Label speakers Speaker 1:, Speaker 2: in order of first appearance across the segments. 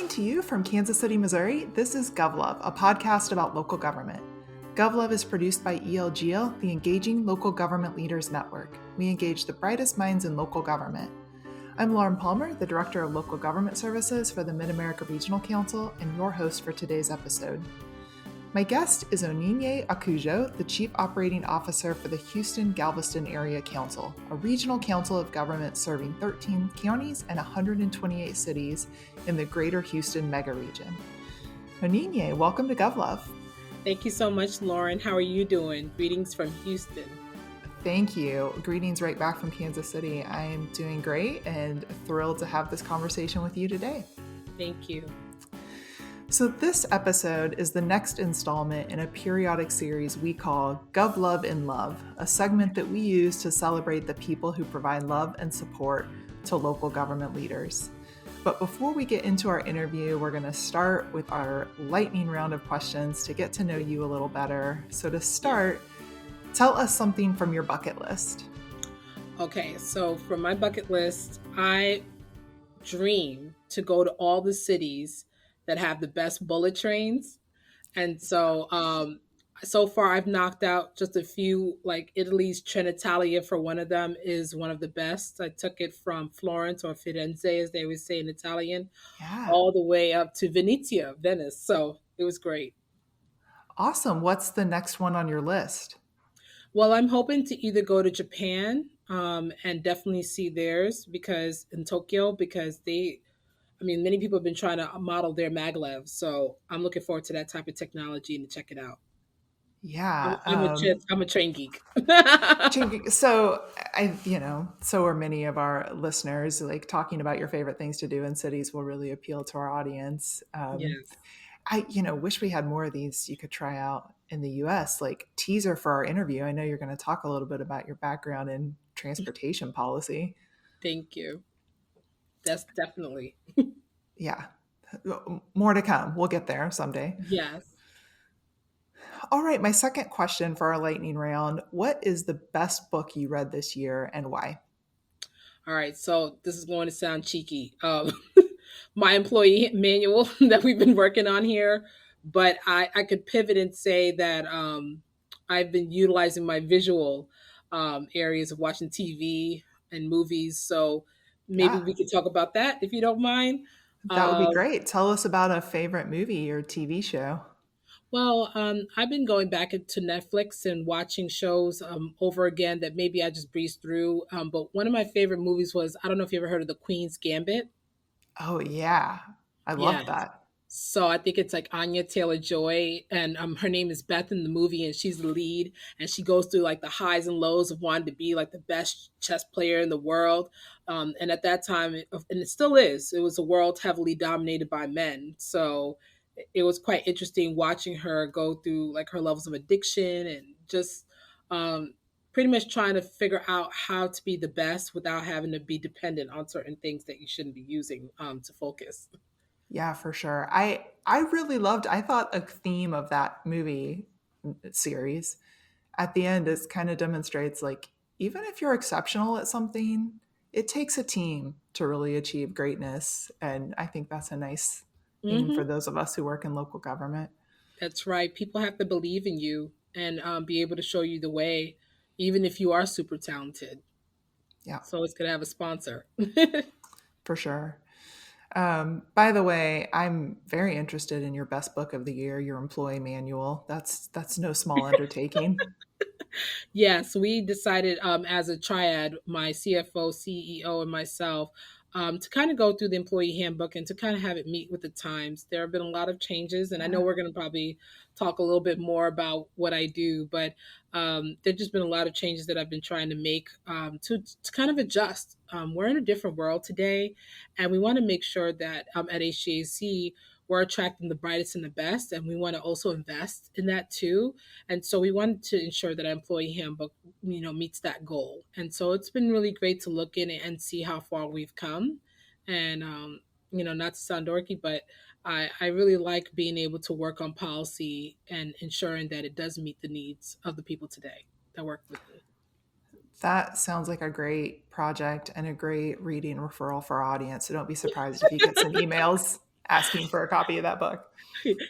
Speaker 1: Coming to you from Kansas City, Missouri, this is GovLove, a podcast about local government. GovLove is produced by ELGL, the Engaging Local Government Leaders Network. We engage the brightest minds in local government. I'm Lauren Palmer, the Director of Local Government Services for the Mid-America Regional Council, and your host for today's episode. My guest is Onyinye Akujo, the Chief Operating Officer for the Houston-Galveston Area Council, a regional council of government serving 13 counties and 128 cities in the greater Houston megaregion. Onyinye, welcome to GovLove.
Speaker 2: Thank you so much, Lauren. How are you doing? Greetings from Houston.
Speaker 1: Thank you. Greetings right back from Kansas City. I am doing great and thrilled to have this conversation with you today.
Speaker 2: Thank you.
Speaker 1: So this episode is the next installment in a periodic series we call GovLove in Love, a segment that we use to celebrate the people who provide love and support to local government leaders. But before we get into our interview, we're going to start with our lightning round of questions to get to know you a little better. So to start, tell us something from your bucket list.
Speaker 2: Okay, so from my bucket list, I dream to go to all the cities that have the best bullet trains. And so far I've knocked out just a few, like Italy's Trenitalia for one of them is one of the best. I took it from Florence, or Firenze, as they would say in Italian, all the way up to Venezia, Venice. So it was great.
Speaker 1: Awesome. What's the next one on your list?
Speaker 2: Well, I'm hoping to either go to Japan and definitely see theirs in Tokyo, because many people have been trying to model their maglev. So I'm looking forward to that type of technology and to check it out.
Speaker 1: Yeah.
Speaker 2: I'm a train geek.
Speaker 1: So so are many of our listeners. Like, talking about your favorite things to do in cities will really appeal to our audience.
Speaker 2: Yes.
Speaker 1: I wish we had more of these you could try out in the US. Like, teaser for our interview, I know you're going to talk a little bit about your background in transportation policy.
Speaker 2: Thank you. That's definitely.
Speaker 1: Yeah. More to come. We'll get there someday.
Speaker 2: Yes.
Speaker 1: All right. My second question for our lightning round. What is the best book you read this year and why?
Speaker 2: All right. So this is going to sound cheeky. My employee manual that we've been working on here, but I could pivot and say that I've been utilizing my visual areas of watching TV and movies. So maybe we could talk about that if you don't mind.
Speaker 1: That would be great. Tell us about a favorite movie or TV show.
Speaker 2: Well, I've been going back into Netflix and watching shows over again that maybe I just breezed through. But one of my favorite movies was, I don't know if you ever heard of The Queen's Gambit.
Speaker 1: Oh, yeah. I love that.
Speaker 2: So I think it's like Anya Taylor-Joy, and her name is Beth in the movie, and she's the lead, and she goes through like the highs and lows of wanting to be like the best chess player in the world. And at that time, and it still is, it was a world heavily dominated by men. So it was quite interesting watching her go through like her levels of addiction and just pretty much trying to figure out how to be the best without having to be dependent on certain things that you shouldn't be using to focus.
Speaker 1: Yeah, for sure. I thought a theme of that movie series at the end is kind of demonstrates, like, even if you're exceptional at something, it takes a team to really achieve greatness. And I think that's a nice theme for those of us who work in local government.
Speaker 2: That's right. People have to believe in you and be able to show you the way, even if you are super talented.
Speaker 1: Yeah.
Speaker 2: So it's going to have a sponsor.
Speaker 1: For sure. By the way, I'm very interested in your best book of the year, your employee manual. That's no small undertaking.
Speaker 2: Yes, we decided as a triad, my CFO, CEO, and myself, to kind of go through the employee handbook and to kind of have it meet with the times. There have been a lot of changes, and I know we're going to probably talk a little bit more about what I do, but there's just been a lot of changes that I've been trying to make to kind of adjust. We're in a different world today, and we want to make sure that at HGAC, we're attracting the brightest and the best, and we want to also invest in that too. And so we wanted to ensure that our employee handbook, meets that goal. And so it's been really great to look in it and see how far we've come. And, not to sound dorky, but I really like being able to work on policy and ensuring that it does meet the needs of the people today that work with me.
Speaker 1: That sounds like a great project and a great reading referral for our audience. So don't be surprised if you get some emails asking for a copy of that book.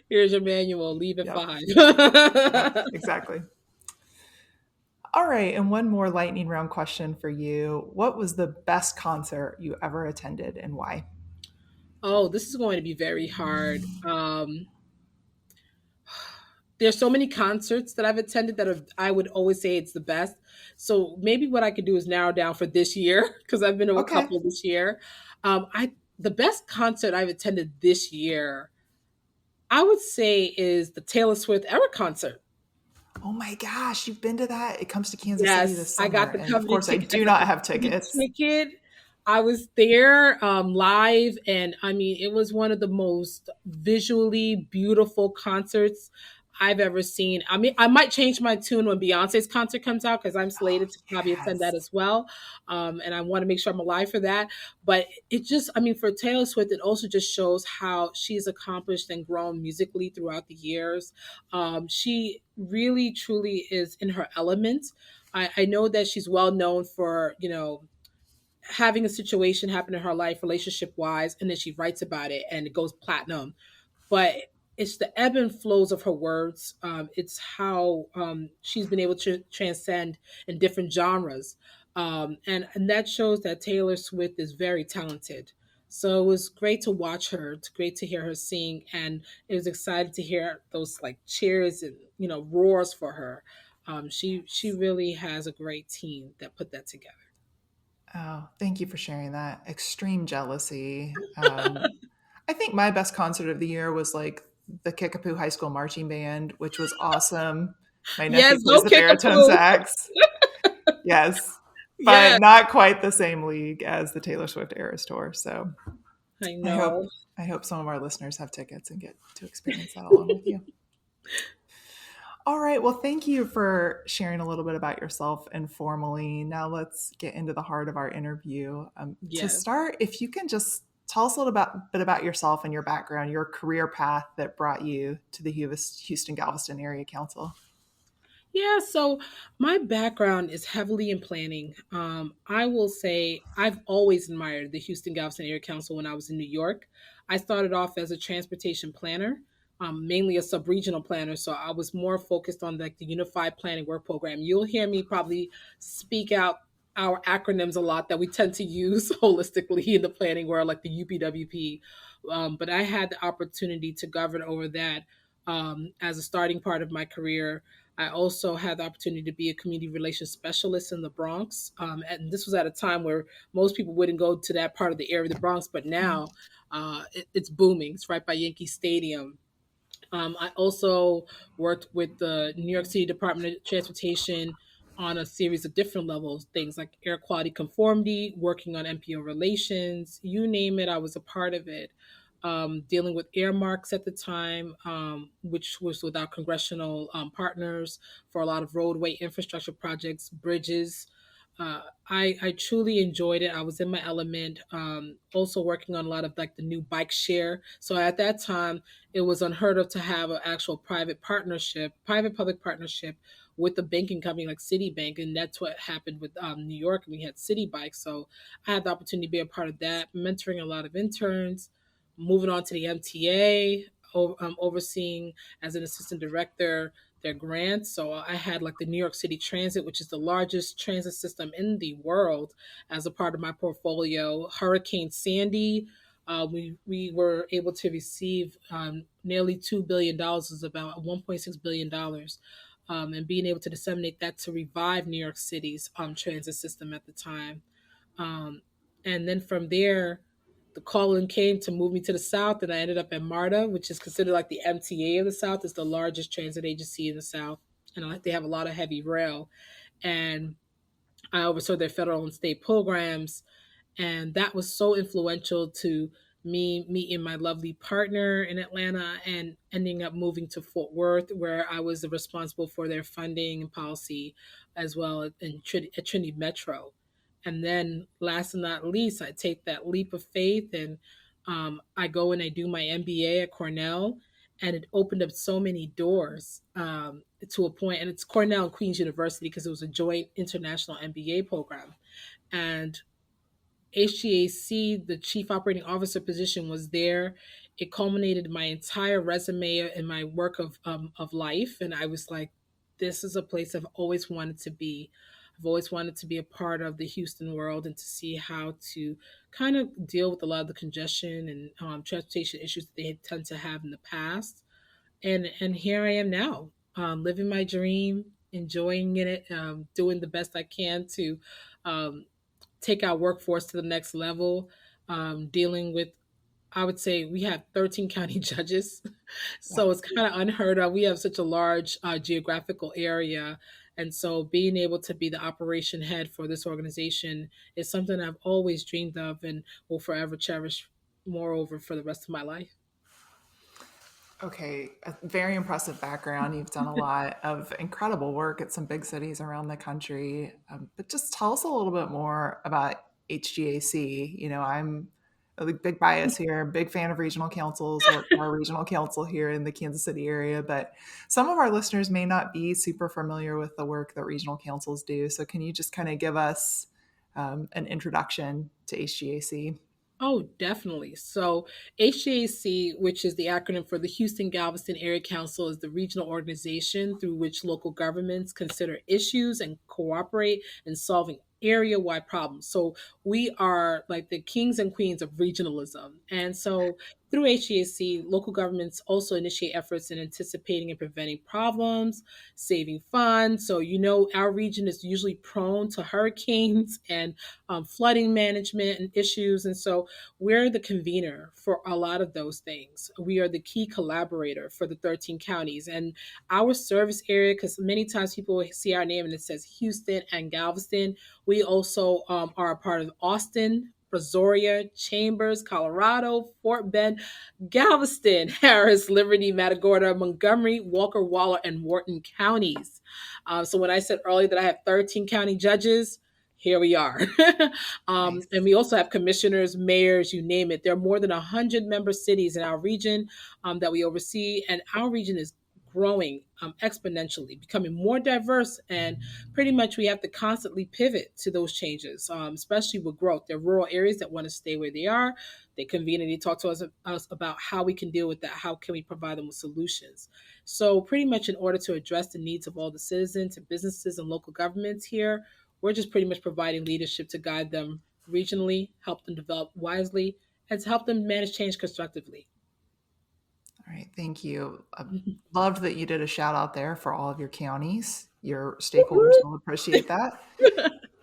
Speaker 2: Here's your manual. Leave at
Speaker 1: Yep.
Speaker 2: 5.
Speaker 1: Yeah, exactly. All right. And one more lightning round question for you. What was the best concert you ever attended and why?
Speaker 2: Oh, this is going to be very hard. There's so many concerts that I've attended that I would always say it's the best. So maybe what I could do is narrow down for this year because I've been to a
Speaker 1: Okay.
Speaker 2: couple this year. I The best concert I've attended this year, I would say, is the Taylor Swift Era concert.
Speaker 1: Oh my gosh, you've been to that? It comes to Kansas City
Speaker 2: Yes,
Speaker 1: this
Speaker 2: I
Speaker 1: summer.
Speaker 2: got the
Speaker 1: And of
Speaker 2: coveted
Speaker 1: course, I
Speaker 2: ticket. I
Speaker 1: do
Speaker 2: got
Speaker 1: not
Speaker 2: the
Speaker 1: have
Speaker 2: coveted
Speaker 1: tickets.
Speaker 2: ticket. I was there live, and I mean, it was one of the most visually beautiful concerts I've ever seen. I mean, I might change my tune when Beyonce's concert comes out because I'm
Speaker 1: Oh,
Speaker 2: slated to probably attend
Speaker 1: yes.
Speaker 2: that as well. And I want to make sure I'm alive for that. But it just, I mean, for Taylor Swift, it also just shows how she's accomplished and grown musically throughout the years. She really, truly is in her element. I know that she's well known for, having a situation happen in her life relationship wise, and then she writes about it and it goes platinum. But it's the ebb and flows of her words. It's how she's been able to transcend in different genres. And that shows that Taylor Swift is very talented. So it was great to watch her. It's great to hear her sing, and it was exciting to hear those like cheers and roars for her. She really has a great team that put that together.
Speaker 1: Oh, thank you for sharing that. Extreme jealousy. I think my best concert of the year was like the Kickapoo High School Marching Band, which was awesome. My nephew
Speaker 2: Yes,
Speaker 1: plays
Speaker 2: go
Speaker 1: the baritone
Speaker 2: Kickapoo.
Speaker 1: sax. Yes, but
Speaker 2: Yes,
Speaker 1: not quite the same league as the Taylor Swift Eras Tour. So
Speaker 2: I
Speaker 1: I hope
Speaker 2: know.
Speaker 1: I hope some of our listeners have tickets and get to experience that along with you. All right. Well, thank you for sharing a little bit about yourself informally. Now let's get into the heart of our interview. To
Speaker 2: Yes.
Speaker 1: start, if you can just tell us a little bit about yourself and your background, your career path that brought you to the Houston-Galveston Area Council.
Speaker 2: Yeah, so my background is heavily in planning. I will say I've always admired the Houston-Galveston Area Council when I was in New York. I started off as a transportation planner, mainly a sub-regional planner, so I was more focused on like the Unified Planning Work Program. You'll hear me probably speak out our acronyms a lot that we tend to use holistically in the planning world, like the UPWP. But I had the opportunity to govern over that as a starting part of my career. I also had the opportunity to be a community relations specialist in the Bronx. And this was at a time where most people wouldn't go to that part of the area of the Bronx, but now it's booming. It's right by Yankee Stadium. I also worked with the New York City Department of Transportation on a series of different levels, things like air quality conformity, working on MPO relations, you name it, I was a part of it. Dealing with earmarks at the time, which was with our congressional partners for a lot of roadway infrastructure projects, bridges. I truly enjoyed it. I was in my element. Also working on a lot of like the new bike share. So at that time, it was unheard of to have an actual private partnership, private public partnership with a banking company like Citibank, and that's what happened with New York. We had City Bike, so I had the opportunity to be a part of that, mentoring a lot of interns, moving on to the MTA, overseeing as an assistant director their grants. So I had like the New York City Transit, which is the largest transit system in the world, as a part of my portfolio. Hurricane Sandy, we were able to receive nearly $2 billion, is about $1.6 billion, and being able to disseminate that to revive New York City's transit system at the time. Um, and then from there, the calling came to move me to the South, and I ended up at MARTA, which is considered like the MTA of the South. It's the largest transit agency in the South, and they have a lot of heavy rail. And I oversaw their federal and state programs, and that was so influential to me meeting my lovely partner in Atlanta and ending up moving to Fort Worth, where I was responsible for their funding and policy as well at Trinity Metro. And then, last and not least, I take that leap of faith and I go and I do my MBA at Cornell. And it opened up so many doors to a point, and it's Cornell and Queen's University because it was a joint international MBA program. And HGAC, the chief operating officer position was there. It culminated my entire resume and my work of life. And I was like, this is a place I've always wanted to be. I've always wanted to be a part of the Houston world and to see how to kind of deal with a lot of the congestion and transportation issues that they tend to have in the past. And here I am now, living my dream, enjoying it, doing the best I can to um, take our workforce to the next level, dealing with, I would say we have 13 county judges.
Speaker 1: Yeah.
Speaker 2: So it's kind of unheard of. We have such a large geographical area. And so being able to be the operation head for this organization is something I've always dreamed of and will forever cherish, moreover, for the rest of my life.
Speaker 1: Okay, a very impressive background. You've done a lot of incredible work at some big cities around the country. But just tell us a little bit more about HGAC. I'm a big bias here, big fan of regional councils, work for a regional council here in the Kansas City area. But some of our listeners may not be super familiar with the work that regional councils do. So can you just kind of give us an introduction to HGAC?
Speaker 2: Oh, definitely. So, HGAC, which is the acronym for the Houston-Galveston Area Council, is the regional organization through which local governments consider issues and cooperate in solving area-wide problems. So, we are like the kings and queens of regionalism. And so, through HGAC, local governments also initiate efforts in anticipating and preventing problems, saving funds. So, our region is usually prone to hurricanes and flooding management and issues. And so, we're the convener for a lot of those things. We are the key collaborator for the 13 counties. And our service area, because many times people see our name and it says Houston and Galveston, we also are a part of Austin, Brazoria, Chambers, Colorado, Fort Bend, Galveston, Harris, Liberty, Matagorda, Montgomery, Walker, Waller, and Wharton counties. So when I said earlier that I have 13 county judges, here we are.
Speaker 1: Nice.
Speaker 2: And we also have commissioners, mayors, you name it. There are more than 100 member cities in our region that we oversee, and our region is growing exponentially, becoming more diverse, and pretty much we have to constantly pivot to those changes, especially with growth. There are rural areas that want to stay where they are. They convene and they talk to us about how we can deal with that. How can we provide them with solutions? So pretty much in order to address the needs of all the citizens and businesses and local governments here, we're just pretty much providing leadership to guide them regionally, help them develop wisely, and to help them manage change constructively.
Speaker 1: All right, thank you. I loved that you did a shout out there for all of your counties. Your stakeholders will appreciate that.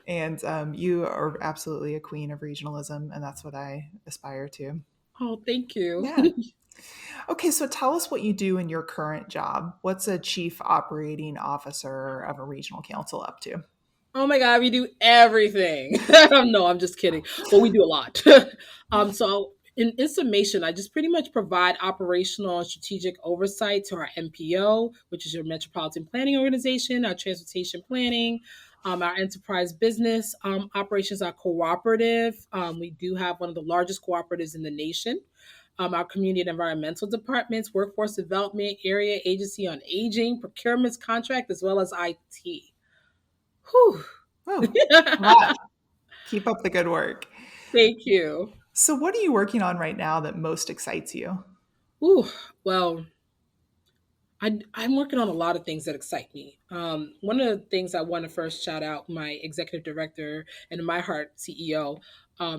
Speaker 1: And you are absolutely a queen of regionalism, and that's what I aspire to.
Speaker 2: Oh, thank you.
Speaker 1: Yeah. Okay, so tell us what you do in your current job. What's a chief operating officer of a regional council up to?
Speaker 2: Oh my God, we do everything. No, I'm just kidding. Well, we do a lot. So in summation, I just pretty much provide operational and strategic oversight to our MPO, which is your Metropolitan Planning Organization, our transportation planning, our enterprise business operations, our cooperative. We do have one of the largest cooperatives in the nation. Our community and environmental departments, workforce development, area agency on aging, procurements, contract, as well as IT. Whew.
Speaker 1: Oh, a lot. Keep up the good work.
Speaker 2: Thank you.
Speaker 1: So, what are you working on right now that most excites you?
Speaker 2: Ooh, well, I'm working on a lot of things that excite me. One of the things I want to first shout out my executive director and my heart CEO,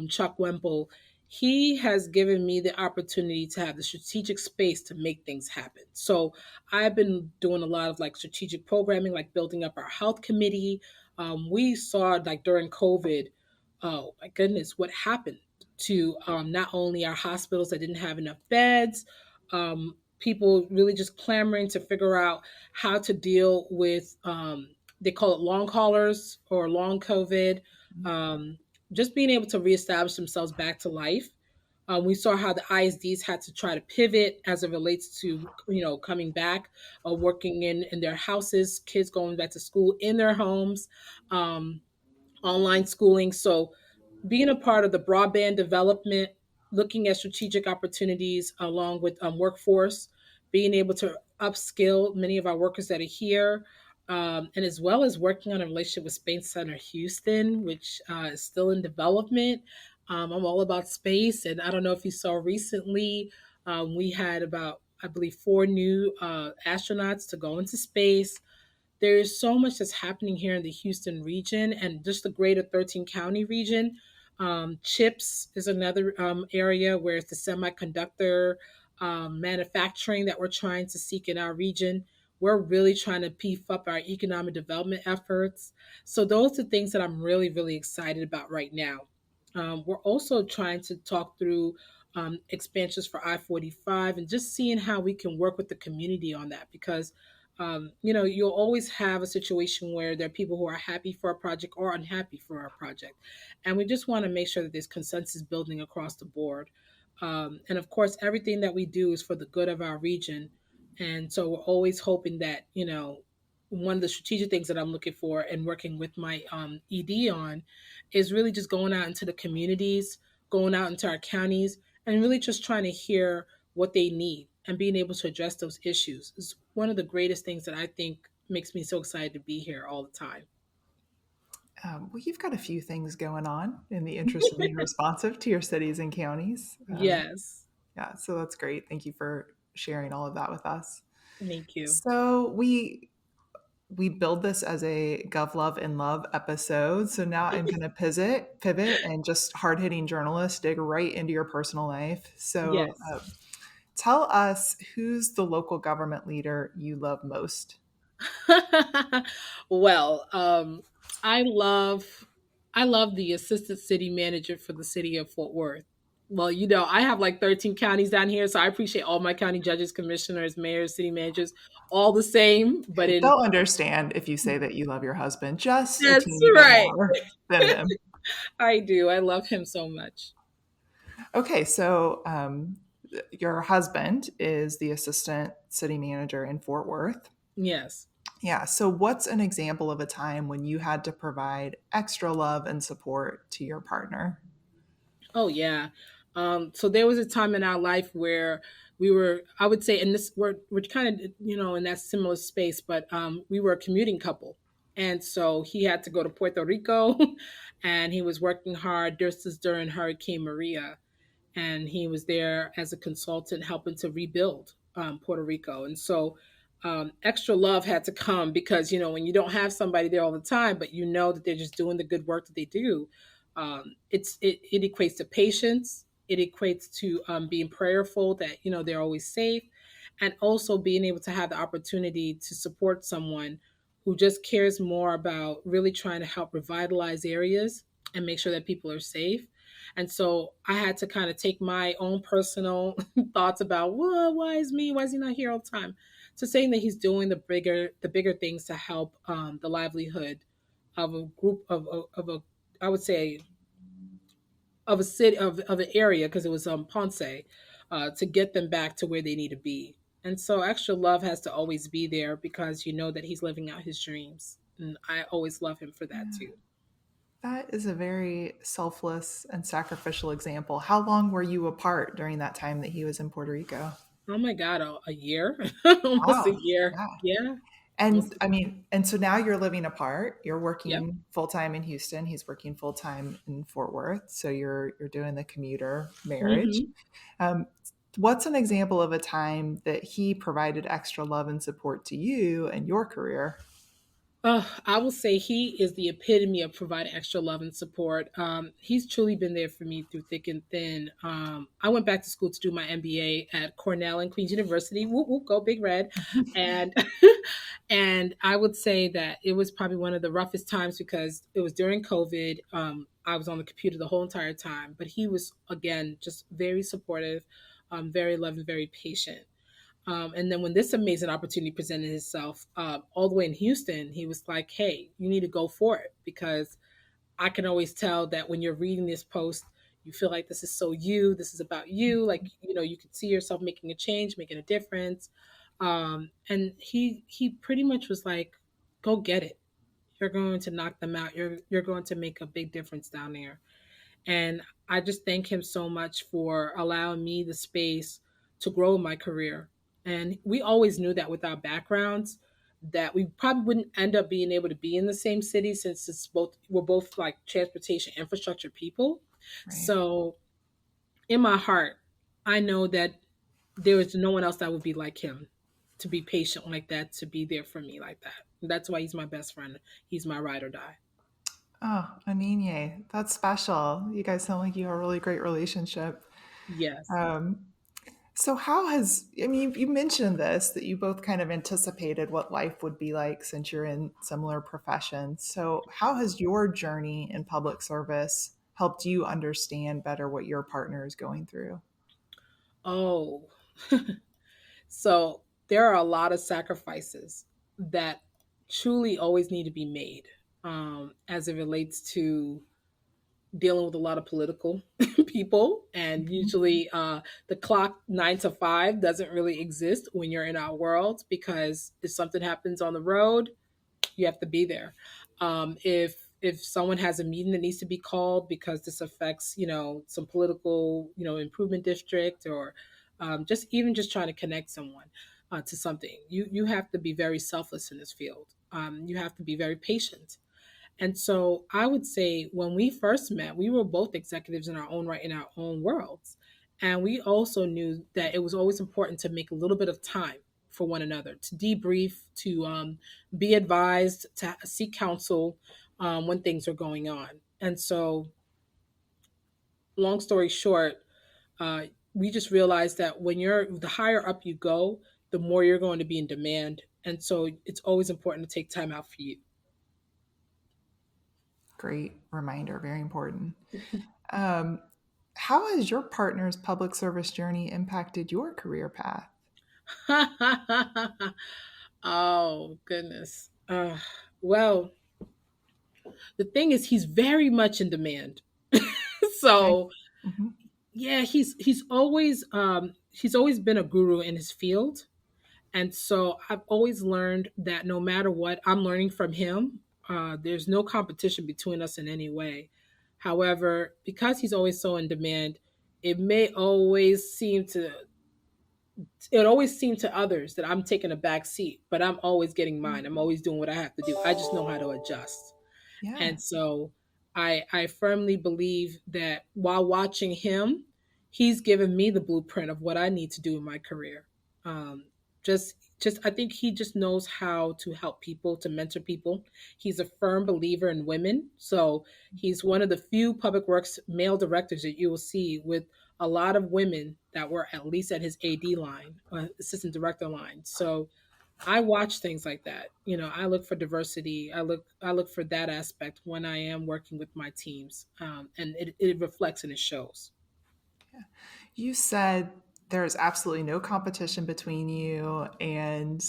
Speaker 2: Chuck Wemple. He has given me the opportunity to have the strategic space to make things happen. So I've been doing a lot of like strategic programming, like building up our health committee. We saw like during COVID, oh my goodness, what happened to not only our hospitals that didn't have enough beds, people really just clamoring to figure out how to deal with they call it long haulers or long COVID, um, just being able to reestablish themselves back to life. We saw how the ISDs had to try to pivot as it relates to coming back, working in their houses, kids going back to school in their homes, um, online schooling. So being a part of the broadband development, looking at strategic opportunities along with workforce, being able to upskill many of our workers that are here, and as well as working on a relationship with Space Center Houston, which is still in development. I'm all about space, and I don't know if you saw recently, we had about, I believe, four new astronauts to go into space. There is so much that's happening here in the Houston region and just the greater 13 county region. Chips is another area where it's the semiconductor manufacturing that we're trying to seek in our region. We're really trying to beef up our economic development efforts. So, those are things that I'm really, really excited about right now. We're also trying to talk through expansions for I-45 and just seeing how we can work with the community on that because you'll always have a situation where there are people who are happy for a project or unhappy for a project. And we just want to make sure that there's consensus building across the board. And of course, everything that we do is for the good of our region. And so we're always hoping that, one of the strategic things that I'm looking for and working with my ED on is really just going out into the communities, going out into our counties, and really just trying to hear what they need and being able to address those issues is one of the greatest things that I think makes me so excited to be here all the time.
Speaker 1: Well, you've got a few things going on in the interest of being responsive to your cities and counties.
Speaker 2: Yes.
Speaker 1: Yeah, so that's great. Thank you for sharing all of that with us.
Speaker 2: Thank you.
Speaker 1: So we build this as a GovLove and Love episode. So now I'm going to pivot, and just hard hitting journalists dig right into your personal life. So
Speaker 2: Yes.
Speaker 1: tell us, who's the local government leader you love most?
Speaker 2: Well, I love the assistant city manager for the city of Fort Worth. Well, I have like 13 counties down here, so I appreciate all my county judges, commissioners, mayors, city managers, all the same. But in
Speaker 1: They'll understand if you say that you love your husband just a
Speaker 2: That's
Speaker 1: teeny bit
Speaker 2: right,
Speaker 1: more than them.
Speaker 2: I do. I love him so much.
Speaker 1: Okay, so your husband is the assistant city manager in Fort Worth.
Speaker 2: Yes.
Speaker 1: Yeah, so what's an example of a time when you had to provide extra love and support to your partner?
Speaker 2: Oh yeah. So there was a time in our life where we were, I would say, in this we're kind of in that similar space, but we were a commuting couple, and so he had to go to Puerto Rico, and he was working hard. This is during Hurricane Maria, and he was there as a consultant helping to rebuild Puerto Rico. And so extra love had to come because, when you don't have somebody there all the time, but you know that they're just doing the good work that they do, it equates to patience. It equates to being prayerful that, they're always safe, and also being able to have the opportunity to support someone who just cares more about really trying to help revitalize areas and make sure that people are safe. And so I had to kind of take my own personal thoughts about, well, why is me? Why is he not here all the time? To saying that he's doing the bigger things to help the livelihood of a group of a, I would say, of a city of an area, because it was Ponce, to get them back to where they need to be. And so extra love has to always be there because you know that he's living out his dreams. And I always love him for that too.
Speaker 1: That is a very selfless and sacrificial example. How long were you apart during that time that he was in Puerto Rico?
Speaker 2: Oh my God, a year, almost a
Speaker 1: Wow.
Speaker 2: year.
Speaker 1: Yeah.
Speaker 2: Yeah, almost.
Speaker 1: And I mean, and so now you're living apart. You're
Speaker 2: Yep.
Speaker 1: working full time in Houston. He's working full time in Fort Worth. So you're doing the commuter marriage.
Speaker 2: Hmm.
Speaker 1: Um, what's an example of a time that he provided extra love and support to you and your career?
Speaker 2: I will say he is the epitome of providing extra love and support. He's truly been there for me through thick and thin. I went back to school to do my MBA at Cornell and Queen's University. Whoop, whoop, go Big Red. And and I would say that it was probably one of the roughest times because it was during COVID. I was on the computer the whole entire time, but he was again just very supportive, very loving, very patient. And then when this amazing opportunity presented itself, all the way in Houston, he was like, "Hey, you need to go for it," because I can always tell that when you're reading this post, you feel like this is so you. This is about you. Like you can see yourself making a change, making a difference. And he pretty much was like, "Go get it. You're going to knock them out. You're going to make a big difference down there." And I just thank him so much for allowing me the space to grow in my career. And we always knew that with our backgrounds, that we probably wouldn't end up being able to be in the same city since we're both like transportation infrastructure people.
Speaker 1: Right.
Speaker 2: So in my heart, I know that there is no one else that would be like him, to be patient like that, to be there for me like that. That's why he's my best friend. He's my ride or die.
Speaker 1: Oh, Onyinye, that's special. You guys sound like you have a really great relationship.
Speaker 2: Yes.
Speaker 1: Um, so, how has, I mean, you mentioned this, that you both kind of anticipated what life would be like since you're in similar professions. So, how has your journey in public service helped you understand better what your partner is going through?
Speaker 2: Oh, so there are a lot of sacrifices that truly always need to be made, as it relates to dealing with a lot of political people. And
Speaker 1: Mhm.
Speaker 2: usually the clock 9 to 5 doesn't really exist when you're in our world, because if something happens on the road, you have to be there. If someone has a meeting that needs to be called because this affects, some political, improvement district, or just even just trying to connect someone to something, you have to be very selfless in this field. You have to be very patient. And so I would say when we first met, we were both executives in our own right, in our own worlds. And we also knew that it was always important to make a little bit of time for one another, to debrief, to be advised, to seek counsel when things are going on. And so, long story short, we just realized that when you're the higher up you go, the more you're going to be in demand. And so, it's always important to take time out for you.
Speaker 1: Great reminder, very important. Um, how has your partner's public service journey impacted your career path?
Speaker 2: Oh, goodness. Well, the thing is, he's very much in demand.
Speaker 1: Okay.
Speaker 2: So
Speaker 1: Hmm.
Speaker 2: yeah, he's always been a guru in his field. And so I've always learned that no matter what, I'm learning from him. There's no competition between us in any way. However, because he's always so in demand, it may always seem to it always seemed to others that I'm taking a back seat, but I'm always getting mine. I'm always doing what I have to do. I just know how to adjust.
Speaker 1: Yeah.
Speaker 2: And so I firmly believe that while watching him, he's given me the blueprint of what I need to do in my career. Um, just I think he just knows how to help people, to mentor people. He's a firm believer in women. So he's one of the few public works male directors that you will see with a lot of women that were at least at his AD line, assistant director line. So I watch things like that. I look for diversity. I look for that aspect when I am working with my teams, and it reflects and it shows.
Speaker 1: You said there's absolutely no competition between you and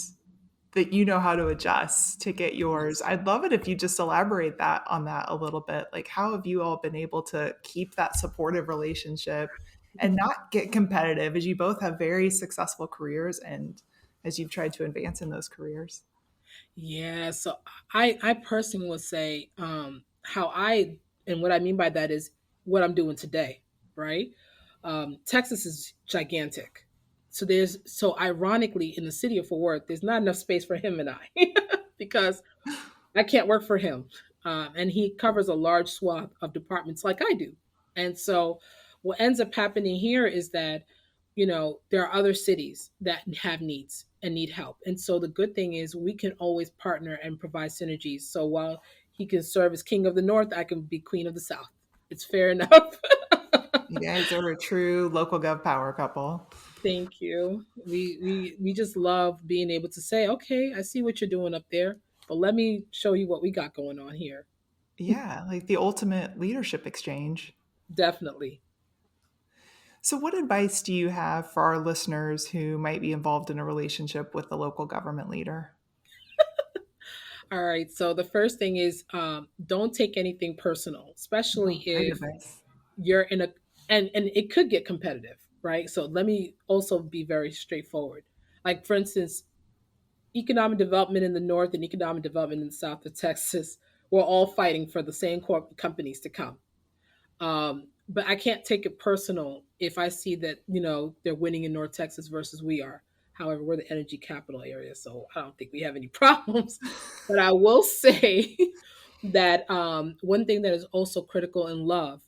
Speaker 1: that you know how to adjust to get yours.
Speaker 2: Yes.
Speaker 1: I'd love it if you just elaborate that on that a little bit. Like, how have you all been able to keep that supportive relationship and not get competitive as you both have very successful careers and as you've tried to advance in those careers?
Speaker 2: Yeah. So I personally would say how I and what I mean by that is what I'm doing today, right? Texas is gigantic. So ironically, in the city of Fort Worth, there's not enough space for him and I because I can't work for him. And he covers a large swath of departments like I do. And so what ends up happening here is that, there are other cities that have needs and need help. And so the good thing is we can always partner and provide synergies. So while he can serve as king of the north, I can be queen of the south. It's fair enough.
Speaker 1: You guys are a true local gov power couple.
Speaker 2: Thank you. We just love being able to say, okay, I see what you're doing up there, but let me show you what we got going on here.
Speaker 1: Yeah, like the ultimate leadership exchange.
Speaker 2: Definitely.
Speaker 1: So, what advice do you have for our listeners who might be involved in a relationship with a local government leader?
Speaker 2: All right. So the first thing is, don't take anything personal, especially
Speaker 1: Oh, great
Speaker 2: if
Speaker 1: advice.
Speaker 2: you're in a and it could get competitive, right? So let me also be very straightforward. Like for instance, economic development in the north and economic development in the south of Texas, we're all fighting for the same companies to come. But I can't take it personal if I see that, they're winning in North Texas versus we are. However, we're the energy capital area, so I don't think we have any problems. But I will say that one thing that is also critical in love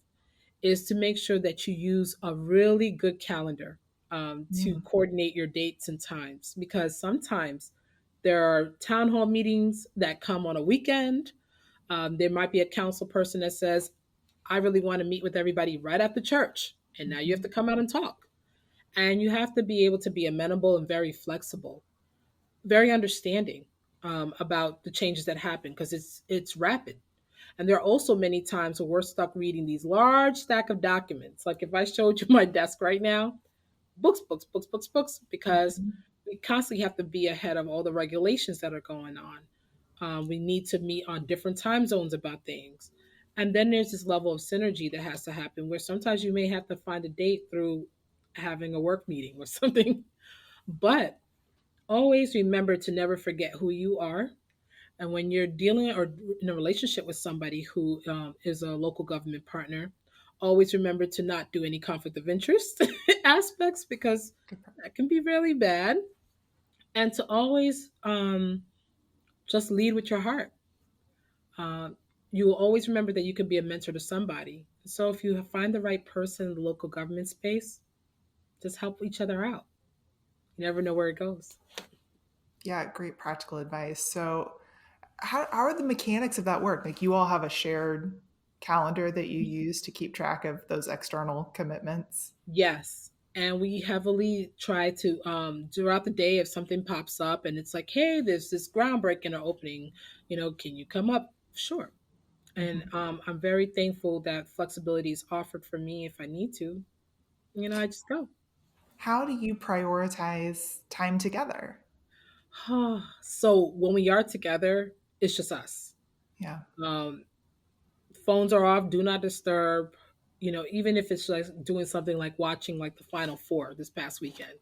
Speaker 2: is to make sure that you use a really good calendar to
Speaker 1: Mm.
Speaker 2: coordinate your dates and times, because sometimes there are town hall meetings that come on a weekend. There might be a council person that says, I really want to meet with everybody right after church. And now you have
Speaker 1: Mhm.
Speaker 2: to come out and talk. And you have to be able to be amenable and very flexible, very understanding about the changes that happen, because it's rapid. And there are also many times where we're stuck reading these large stack of documents. Like if I showed you my desk right now, books, books, books, books, books, because
Speaker 1: Mhm.
Speaker 2: we constantly have to be ahead of all the regulations that are going on. We need to meet on different time zones about things. And then there's this level of synergy that has to happen where sometimes you may have to find a date through having a work meeting or something. But always remember to never forget who you are. And when you're dealing or in a relationship with somebody who is a local government partner, always remember to not do any conflict of interest aspects, because
Speaker 1: Good point.
Speaker 2: that can be really bad. And to always just lead with your heart. Um, you will always remember that you can be a mentor to somebody. So if you find the right person in the local government space, just help each other out. You never know where it goes.
Speaker 1: Yeah, great practical advice. So, how are the mechanics of that work? Like, you all have a shared calendar that you use to keep track of those external commitments?
Speaker 2: Yes. And we heavily try to, throughout the day, if something pops up and it's like, hey, there's this groundbreaking or opening, can you come up? Sure. And
Speaker 1: Mhm.
Speaker 2: I'm very thankful that flexibility is offered for me if I need to. I just go.
Speaker 1: How do you prioritize time together?
Speaker 2: So when we are together, it's just us.
Speaker 1: Yeah.
Speaker 2: Um, Phones are off, do not disturb. Even if it's like doing something like watching like the Final Four this past weekend,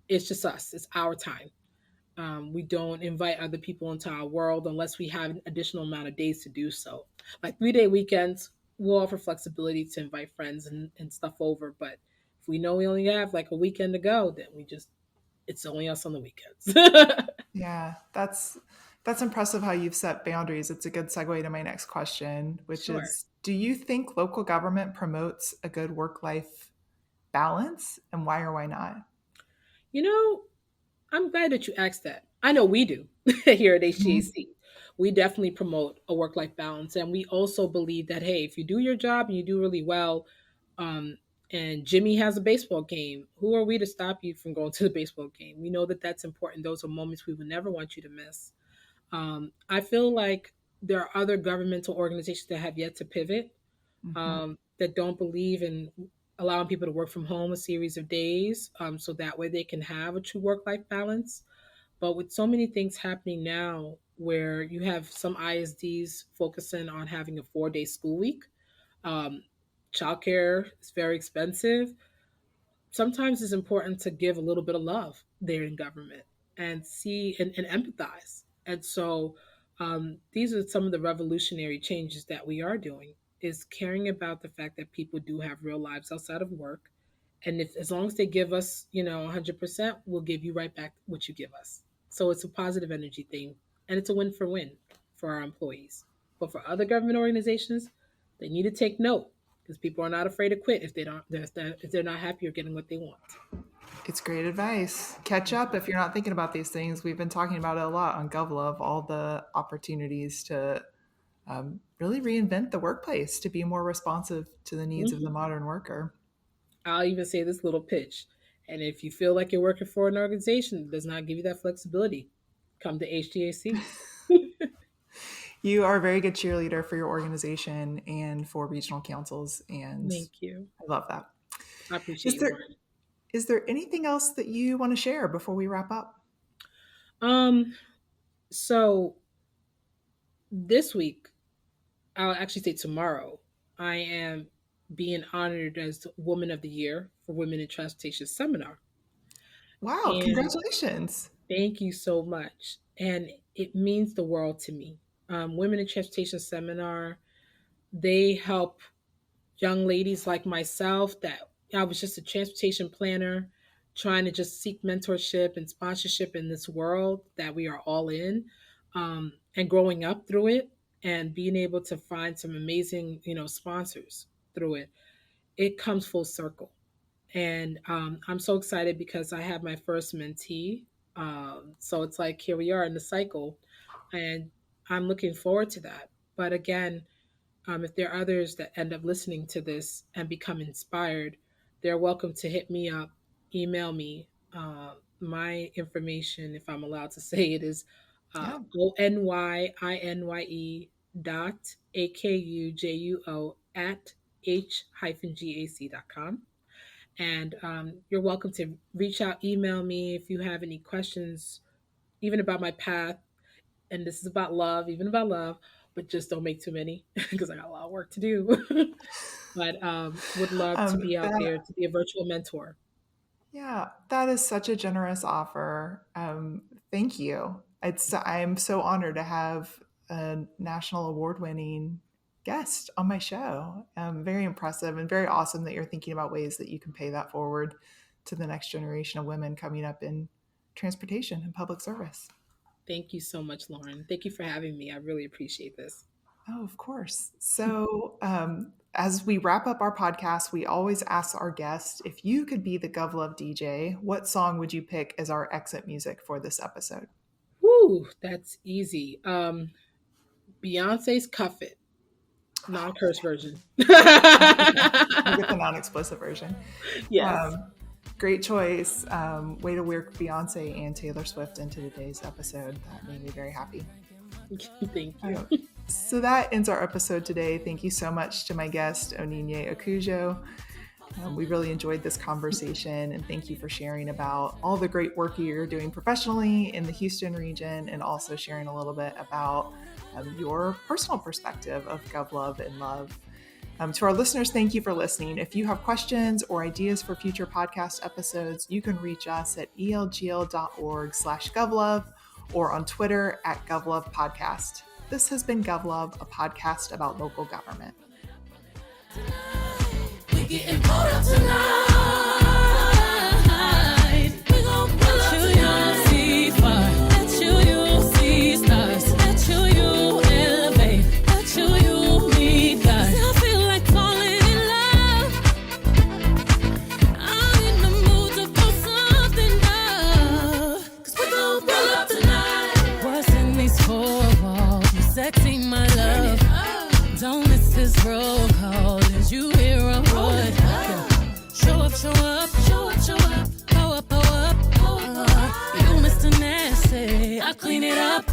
Speaker 2: it's just us. It's our time. We don't invite other people into our world unless we have an additional amount of days to do so. Like 3-day weekends, we'll offer flexibility to invite friends and stuff over. But if we know we only have like a weekend to go, then it's only us on the weekends.
Speaker 1: Yeah, that's impressive how you've set boundaries. It's a good segue to my next question, which
Speaker 2: Sure.
Speaker 1: is, do you think local government promotes a good work-life balance, and why or why not?
Speaker 2: You know, I'm glad that you asked that. I know we do here at
Speaker 1: Mhm.
Speaker 2: HGAC. We definitely promote a work life balance. And we also believe that, hey, if you do your job and you do really well, um, and Jimmy has a baseball game, who are we to stop you from going to the baseball game? We know that that's important. Those are moments we would never want you to miss. I feel like there are other governmental organizations that have yet to pivot,
Speaker 1: Mhm.
Speaker 2: that don't believe in allowing people to work from home a series of days, so that way they can have a true work life balance. But with so many things happening now, where you have some ISDs focusing on having a 4-day school week, um, childcare is very expensive. Sometimes it's important to give a little bit of love there in government and see and empathize. And so these are some of the revolutionary changes that we are doing, is caring about the fact that people do have real lives outside of work. And if as long as they give us, 100%, we'll give you right back what you give us. So it's a positive energy thing, and it's a win for win for our employees. But for other government organizations, they need to take note, because people are not afraid to quit if they're not happy or getting what they want.
Speaker 1: It's great advice. Catch up if you're not thinking about these things. We've been talking about it a lot on GovLove, all the opportunities to really reinvent the workplace to be more responsive to the needs of the
Speaker 2: Mhm.
Speaker 1: modern worker.
Speaker 2: I'll even say this little pitch. And if you feel like you're working for an organization that does not give you that flexibility, come to HGAC.
Speaker 1: You are a very good cheerleader for your organization and for regional councils, and
Speaker 2: Thank you.
Speaker 1: I love that.
Speaker 2: I appreciate
Speaker 1: Is
Speaker 2: you,
Speaker 1: there
Speaker 2: Lauren.
Speaker 1: is there anything else that you want to share before we wrap up?
Speaker 2: Um, so this week, I'll actually say tomorrow, I am being honored as Woman of the Year for Women in Transportation Seminar.
Speaker 1: Wow,
Speaker 2: And
Speaker 1: congratulations.
Speaker 2: thank you so much. And it means the world to me. Women in Transportation Seminar, they help young ladies like myself, that I was just a transportation planner trying to just seek mentorship and sponsorship in this world that we are all in, and growing up through it and being able to find some amazing, sponsors through it. it comes full circle. And I'm so excited because I have my first mentee. So it's like here we are in the cycle, and I'm looking forward to that. But again, if there are others that end up listening to this and become inspired, they're welcome to hit me up, email me. My information, if I'm allowed to say it, is
Speaker 1: Yeah.
Speaker 2: ONYINYE dot AKUJUO at h-gac.com. And you're welcome to reach out, email me if you have any questions, even about my path. And this is about love, even about love, but just don't make too many because I got a lot of work to do. But would love to be out
Speaker 1: That
Speaker 2: there to be a virtual mentor.
Speaker 1: Yeah, that is such a generous offer. Thank you. I'm so honored to have a national award-winning guest on my show. Very impressive and very awesome that you're thinking about ways that you can pay that forward to the next generation of women coming up in transportation and public service.
Speaker 2: Thank you so much, Lauren. Thank you for having me. I really appreciate this.
Speaker 1: Oh, of course. So, as we wrap up our podcast, we always ask our guests, if you could be the GovLove DJ, what song would you pick as our exit music for this episode?
Speaker 2: Woo, that's easy. Beyonce's Cuff It, non-curse version.
Speaker 1: We'll get the non-explicit version.
Speaker 2: Yes.
Speaker 1: Great choice. Way to work Beyonce and Taylor Swift into today's episode. That made me very happy.
Speaker 2: Thank you.
Speaker 1: So that ends our episode today. Thank you so much to my guest, Onyinye Akujo. We really enjoyed this conversation, and thank you for sharing about all the great work you're doing professionally in the Houston region, and also sharing a little bit about your personal perspective of GovLove and love. To our listeners, thank you for listening. If you have questions or ideas for future podcast episodes, you can reach us at elgl.org/GovLove or on Twitter at GovLove Podcast. This has been GovLove, a podcast about local government. We getting pulled up tonight. We gon' pull up tonight. See fire. Let you see stars. Let you elevate. Let you meet God. I feel like falling in love. I'm in the mood to put something up. 'Cause we gon' pull up tonight. What's in these four walls? You sexy, my love. Don't miss this roll call as you hear a word. Show up, show up, show up, show up. Pull up, pull up, pull up. You Mr. Nasty, I clean it up.